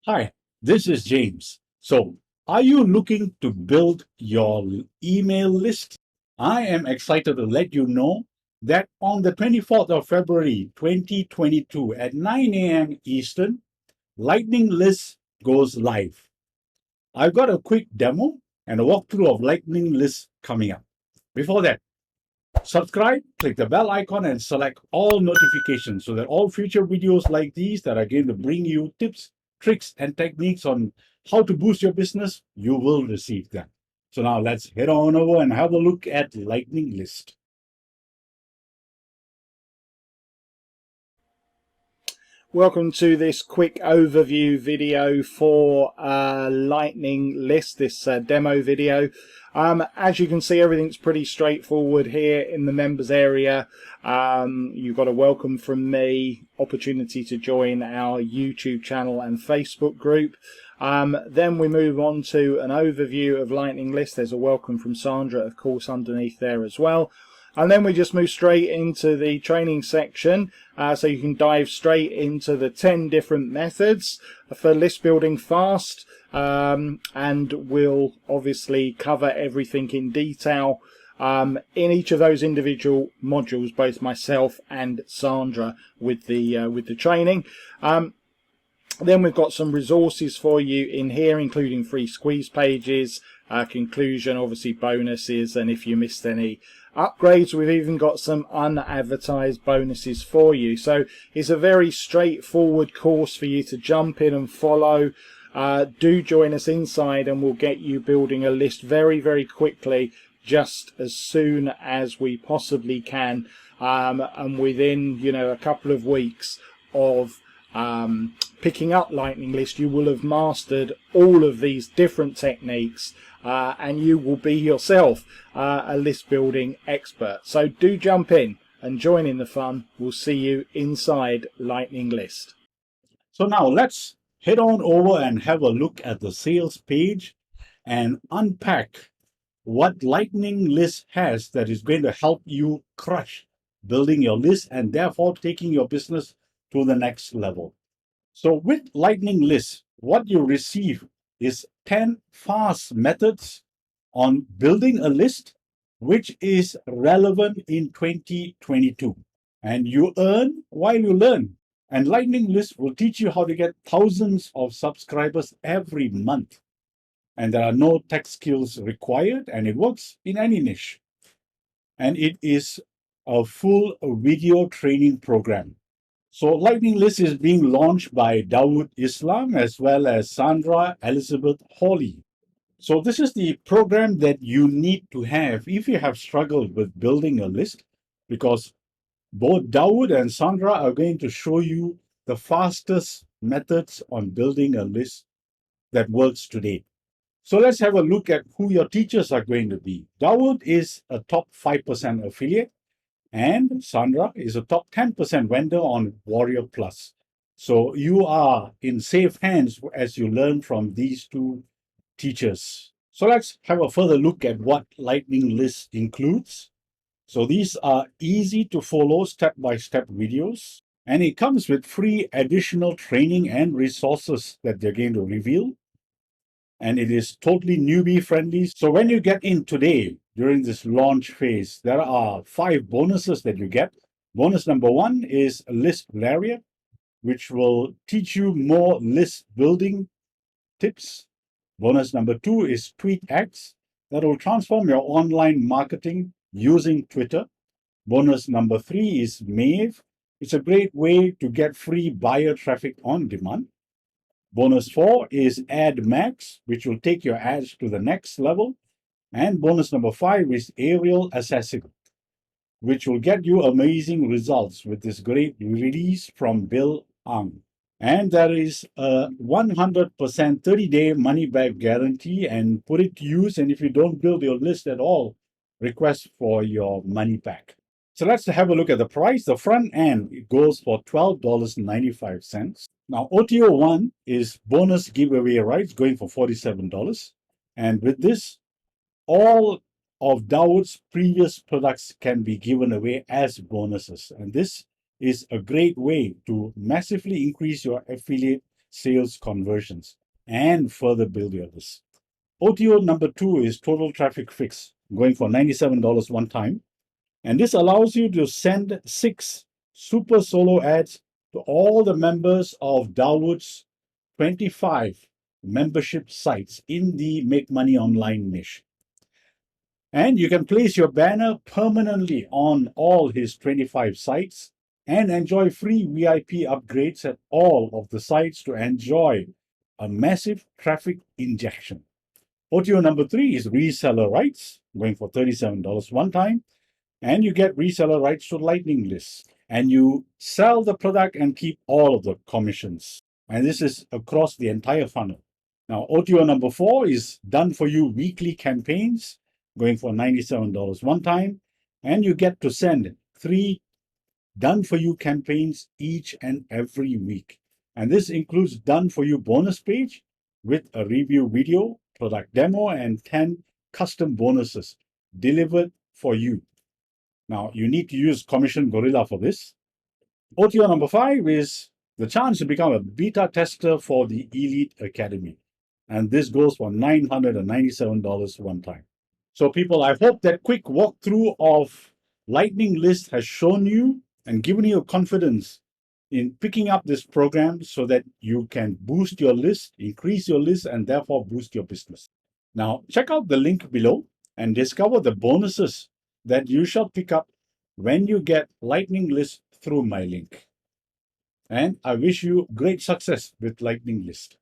Hi, this is James. So, are you looking to build your email list? I am excited to let you know that on the 24th of February 2022 at 9 a.m. Eastern, Lightning List goes live. I've got a quick demo and a walkthrough of Lightning List coming up. Before that, subscribe, click the bell icon and select all notifications so that all future videos like these that are going to bring you tips, tricks, and techniques on how to boost your business, you will receive them. So now let's head on over and have a look at Lightning List. Welcome to this quick overview video for Lightning List, this demo video. As you can see, everything's pretty straightforward here in the members area. You've got a welcome from me, opportunity to join our YouTube channel and Facebook group. Then we move on to an overview of Lightning List. There's a welcome from Sandra, of course, underneath there as well. And then we just move straight into the training section, so you can dive straight into the 10 different methods for list building fast, and we'll obviously cover everything in detail in each of those individual modules, both myself and Sandra with the training. Then we've got some resources for you in here, including free squeeze pages, conclusion, obviously bonuses, and if you missed any upgrades, we've even got some unadvertised bonuses for you. So it's a very straightforward course for you to jump in and follow. Do join us inside and we'll get you building a list very, very quickly, just as soon as we possibly can, and within a couple of weeks of picking up Lightning List, you will have mastered all of these different techniques, and you will be yourself a list building expert. So do jump in and join in the fun. We'll see you inside Lightning List. So now let's head on over and have a look at the sales page and unpack what Lightning List has that is going to help you crush building your list and therefore taking your business to the next level. So with Lightning List, what you receive is 10 fast methods on building a list, which is relevant in 2022. And you earn while you learn. And Lightning List will teach you how to get thousands of subscribers every month. And there are no tech skills required, and it works in any niche. And it is a full video training program. So Lightning List is being launched by Dawood Islam as well as Sandra Elizabeth Hawley. So this is the program that you need to have if you have struggled with building a list, because both Dawood and Sandra are going to show you the fastest methods on building a list that works today. So let's have a look at who your teachers are going to be. Dawood is a top 5% affiliate, and Sandra is a top 10% vendor on Warrior Plus. So you are in safe hands as you learn from these two teachers. So let's have a further look at what Lightning List includes. So these are easy to follow step-by-step videos, and it comes with free additional training and resources that they're going to reveal. And it is totally newbie friendly. So when you get in today, during this launch phase, there are 5 bonuses that you get. Bonus number 1 is List Lariat, which will teach you more list building tips. Bonus number 2 is Tweet X, that will transform your online marketing using Twitter. Bonus number 3 is Mave. It's a great way to get free buyer traffic on demand. Bonus 4 is Ad Max, which will take your ads to the next level. And bonus number 5 is Aerial Assassin, which will get you amazing results with this great release from Bill Ang. And there is a 100% 30-day money-back guarantee, and put it to use. And if you don't build your list at all, request for your money back. So let's have a look at the price. The front end, it goes for $12.95. Now, OTO 1 is bonus giveaway rights going for $47. And with this, all of Dawood's previous products can be given away as bonuses. And this is a great way to massively increase your affiliate sales conversions and further build your list. OTO number 2 is total traffic fix, going for $97 one time. And this allows you to send 6 super solo ads to all the members of Dawood's 25 membership sites in the Make Money Online niche. And you can place your banner permanently on all his 25 sites and enjoy free VIP upgrades at all of the sites to enjoy a massive traffic injection. OTO number 3 is reseller rights, going for $37 one time. And you get reseller rights to lightning lists. And you sell the product and keep all of the commissions. And this is across the entire funnel. Now, OTO number 4 is done for you weekly campaigns, going for $97 one time. And you get to send 3 done for you campaigns each and every week. And this includes done for you bonus page with a review video, product demo, and 10 custom bonuses delivered for you. Now, you need to use Commission Gorilla for this. OTO number 5 is the chance to become a beta tester for the Elite Academy. And this goes for $997 one time. So people, I hope that quick walkthrough of Lightning List has shown you and given you confidence in picking up this program so that you can boost your list, increase your list, and therefore boost your business. Now, check out the link below and discover the bonuses that you shall pick up when you get Lightning List through my link. And I wish you great success with Lightning List.